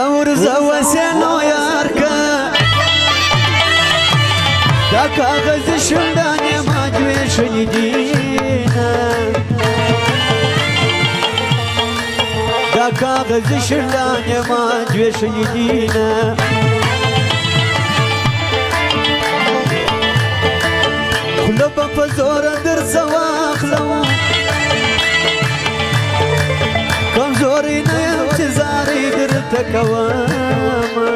ورزه وسنو ياركا دا کاغذ شندانه ما جوش ندینا دا کاغذ شندانه ما جوش ندینا خلبا پزور در سواخلو کمزوری نیم چزاری در تکواما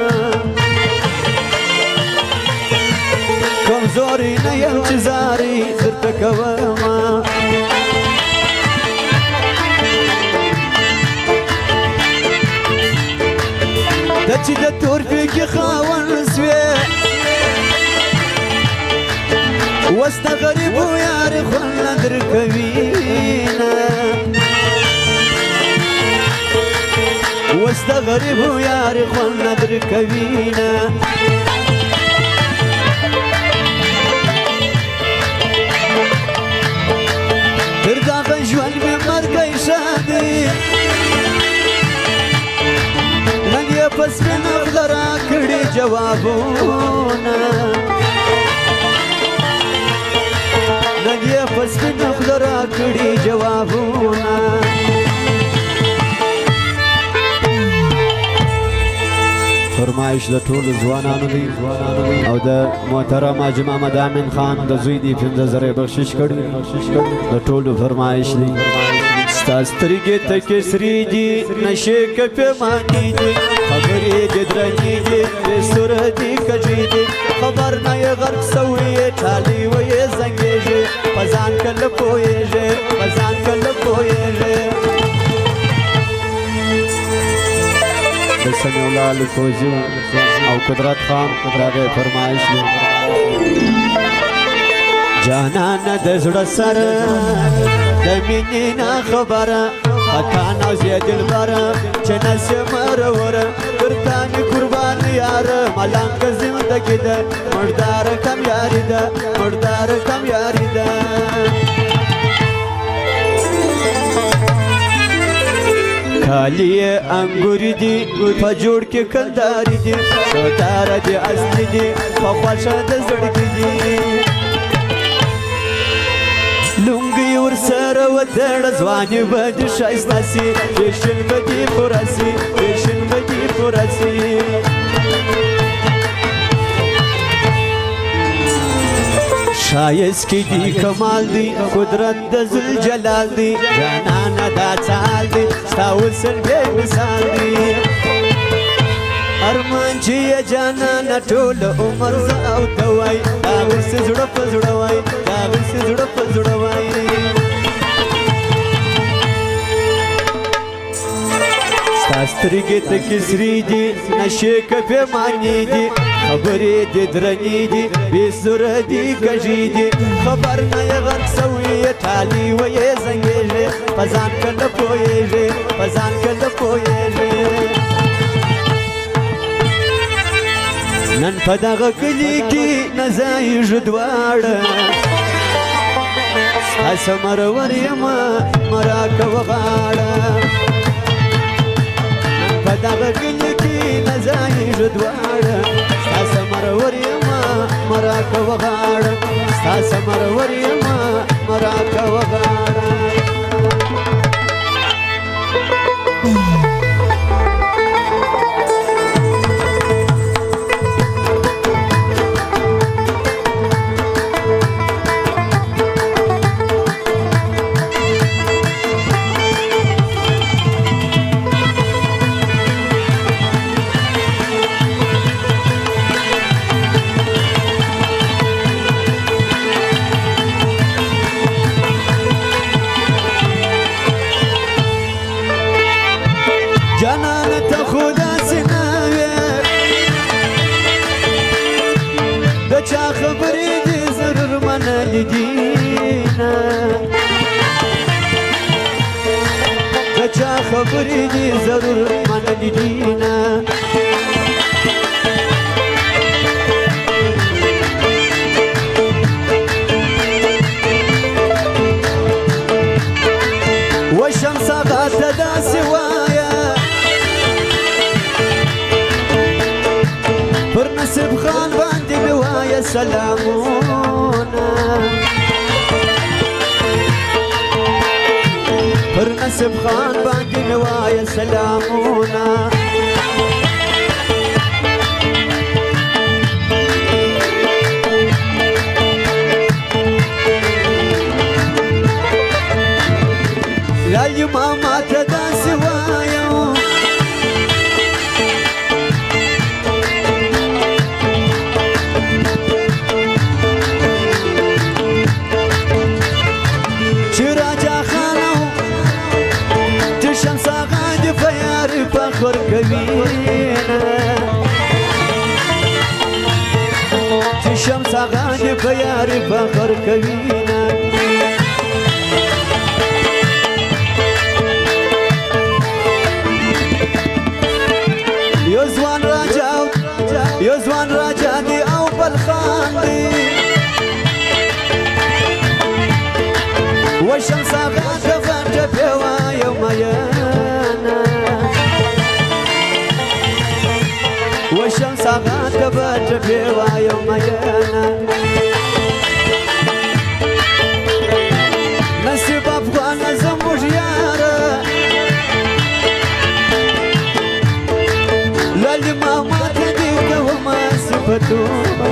کمزوری نیم چزاری در تکواما دچی د تورپی کی خاون سوی وست غریب و یار خون ندر کوینا وست غریب و یار خون ندر کوینا تر داغ ژوند می مرګی شادي نن یې پس مې نغله راکړي جوابونه نن یې پس مې نغله راکړي جوابونه فرمایش د ټولو ځوانانو دی او د محترم حاجي محمد امین خان د زوی دی 15000 بخشش کړی د ټولو فرمایش دی ستا سترګې تکې سرې دي نشې کپې مانې دي خبرې دې درنې دي بې سوره دي کږې دي خبر نه یې غرق سوی یې ټالې ویې زنګېږې په ځان کله پوهېږې په ځان کله پوهېږې د سمیع الله فوزي او قدرت خان دغه فرمایش دی جانان د زړه سره د مینې نه خبره خکان او زه دلبره چې نسې مروره درته مې قربان یاره ملنګ زندګي ده مرداره کم یاري ده مرداره کم یاري ده کالی انګوري دي په جوړ کې کنداري دي شوداره دي اصلي دي په خوښه د زړګي دي لونګي ورسره وتړه ځواني به دې ښایسته سي فیشن به دې پوره سي فیشن به دې پوره سي شایست کی دی کمال دی قدرت د ذوالجلال دی جانانه دا چال دی ستا وصل بې مثال دی ارمان چې یې جانانه ټول عمر زه او ته وای دا غسې زړه په زړه وای دا غسې زړه په زړه وای ستا سترګې تکې سرې دي نشې کپې مانې دي خبرې دې درنې دي بې سوره دي کږې دي خبر نه یې غرق سوی یې ټالې ویې زنګېږې په ځان کله پوهېږې په ځان کله پوهېږې نن په دغه کلي کې نه ځایږو دواړه ستا ثمرور یمه مه راکوه غاړه نن په دغه کلي کې نه ځایږو دواړه ستا ثمرور یمه مه راکوه غاړه ستا ثمرور یمه مه راکوه غاړه خبرې دي ضرور منلي دينا وشمس غاته داسې وایه نسب خان باندې مې وایه سلامونه پر نسب خان باندې مې وایه سلامونه لالی ماما ته داسې وایم چې راجا خانو چې شمس آغا دې په یاري فخر کوینه چې شمس آغا دې په یاري فخر کوینه یو ځوان راجا دی او بل خان دی و شمس آغا ته غټه پې وایم میینه و شمس آغا ته غټه پې وایم میینه نصیب افغانه زموږ یاره لالی ماما ته دې کومه صفتونه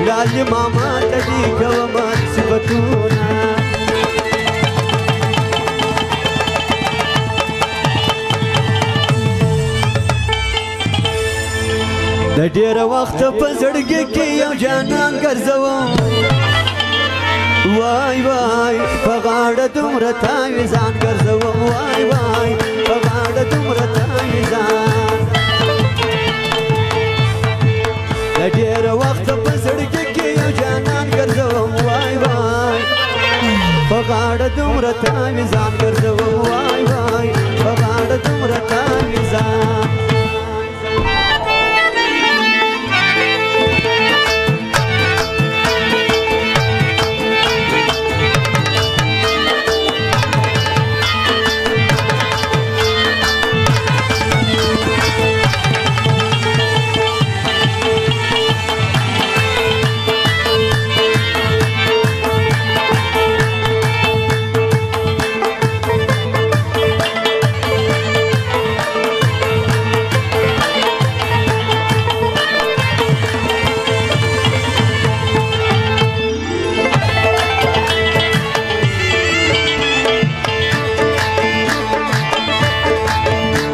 لالی ماما ته دې کومه صفتونه د ډېره وخته په زړګي کې یو جانان ګرځوم وای وای په غاړه دومره تاویزان ګرځوم وای وای په غاړه دومره تاویزان د ډېره وخته په زړګي کې یو جانان ګرځوم وای وای په غاړه دومره تاویزان ګرځوم وای وای په غاړه دومره تاویزان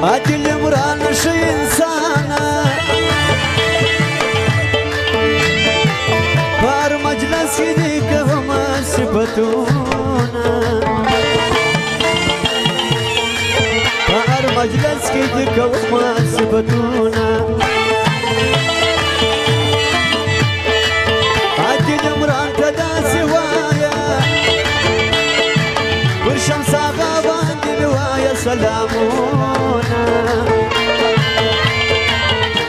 عادل عمران شي انسانه پر مجلس کې دې کومه صفتونه پر مجلس کې دې کومه صفتونه عادل عمران ته داسې وایه پر شمس آغا باندې مې وایه سلامونه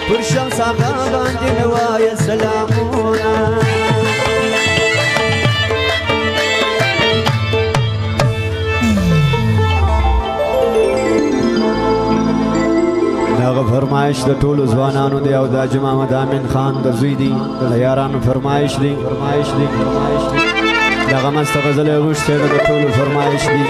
پر شمس آغا باندې مې وایه سلامونه دغه فرمایش د ټولو ځوانانو دی او د حاجي محمد امین خان د زوی دی د یارانو فرمایش دی دغه مست غزل غوښتې د ټولو فرمایش دی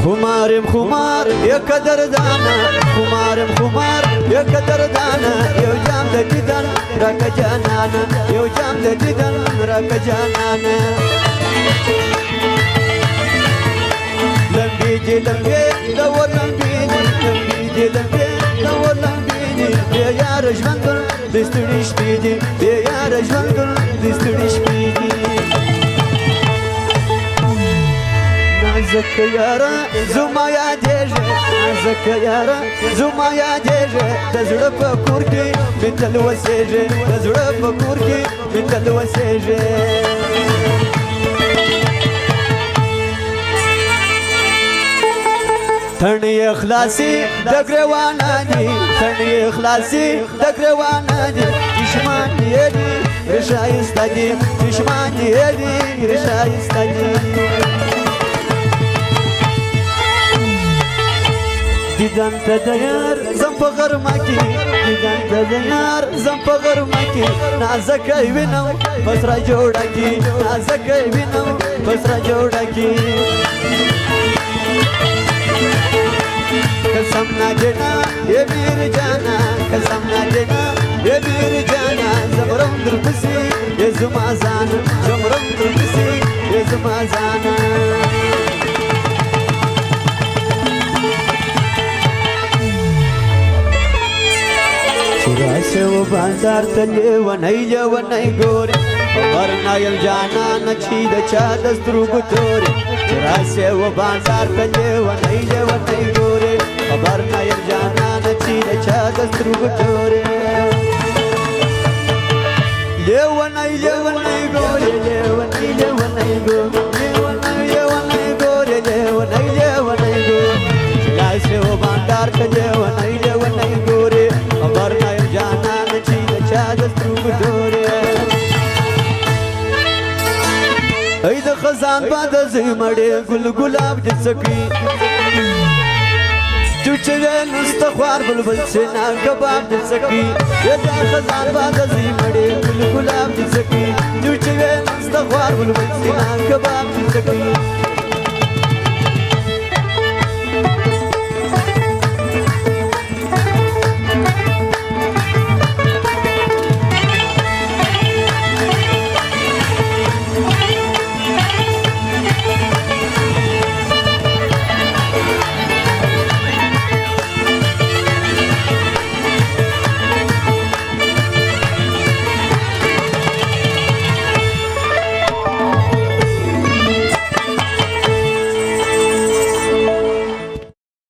خمارم خمار یک قدردانه خمارم خمار یک قدردانه یو جام د دیدن راکه جانانه یو جام د دیدن راکه جانانه لمبي دي لمبي دور لمبي لمبي دي لمبي دور لمبي يا رجمندر دستړي شپې دي يا رجمندر دستړي شپې دي نازک یارا زما یادېږي نازک یارا زما یادېږي د زړه په کور کې مې تل وسېږي د زړه په کور کې مې تل وسېږي تڼې اخلاصي د ګریوانه دي تڼې اخلاصي د ګریوانه دي چشمان یې دي ښایسته دي چشمان یې دي ښایسته دي دیدن ته د یار په غرمه کې دیدن ته د یار زم په غرمه کې نازکه وینم پس را جوړه کې نازکه وینم پس را جوړه کې قسم نه دینا یې میر جانا قسم نه دینا یې میر جانا زمرم در پسې یې زما ځان زمرم در پسې یې زما ځان راسه و بازار ته لیونی ګورې خبر نه یم جانانه چې د چا د سترګو تورې راسه و بازار ته لیونی ګورې خبر نه یم جانانه چې د چا د سترګو تورې لیونی ګورې لیونی ګورې راسه و بازار ته لیونی ګورې خبر نه یم جانانه چې د چا د سترګو تورې ای د خزان باد زمړې ګل ګلاب د سکی چوچې نستخوار بلبل سینا کباب د سکی د خزان باد زمړې ګل ګلاب د سکی چوچې نستخوار بلبل سینا کباب د سکی